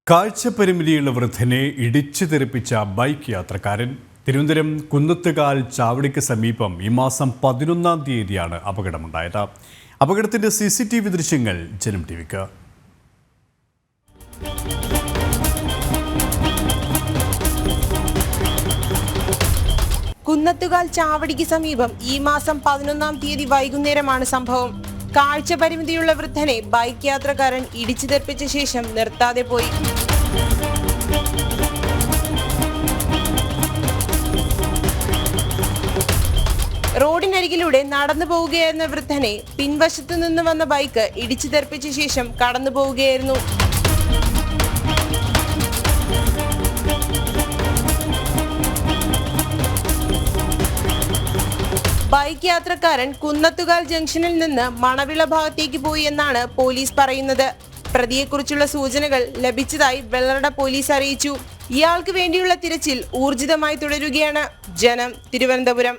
കാഴ്ചപരിമിതിയുള്ള വൃദ്ധനെ ഇടിച്ചു തെറിപ്പിച്ച ബൈക്ക് യാത്രക്കാരൻ. തിരുവനന്തപുരം കുന്നത്തുകാൽ ചാവടിക്ക് സമീപം ഈ മാസം 11-ാം തീയതിയാണ് അപകടമുണ്ടായത്. അപകടത്തിന്റെ CCTV ദൃശ്യങ്ങൾ ജനം ടിവിക്ക്. കുന്നത്തുകാൽ ചാവടിക്ക് സമീപം ഈ മാസം 11-ാം തീയതി വൈകുന്നേരമാണ് സംഭവം. കാഴ്ചപരിമിതിയുള്ള വൃദ്ധനെ ബൈക്ക് യാത്രക്കാരൻ ഇടിച്ചു തെറിപ്പിച്ച ശേഷം നിർത്താതെ പോയി. റോഡിനരികിലൂടെ നടന്നു പോവുകയായിരുന്ന വൃദ്ധനെ പിൻവശത്തു നിന്ന് വന്ന ബൈക്ക് ഇടിച്ചു തെറിപ്പിച്ച ശേഷം കടന്നു പോവുകയായിരുന്നു. ബൈക്ക് യാത്രക്കാരൻ കുന്നത്തുകാൽ ജംഗ്ഷനിൽ നിന്ന് മണവിള ഭാഗത്തേക്ക് പോയി എന്നാണ് പോലീസ് പറയുന്നത്. പ്രതിയെക്കുറിച്ചുള്ള സൂചനകൾ ലഭിച്ചതായി വെള്ളറട പോലീസ് അറിയിച്ചു. ഇയാൾക്ക് വേണ്ടിയുള്ള തിരച്ചിൽ ഊർജിതമായി തുടരുകയാണ്. ജനം, തിരുവനന്തപുരം.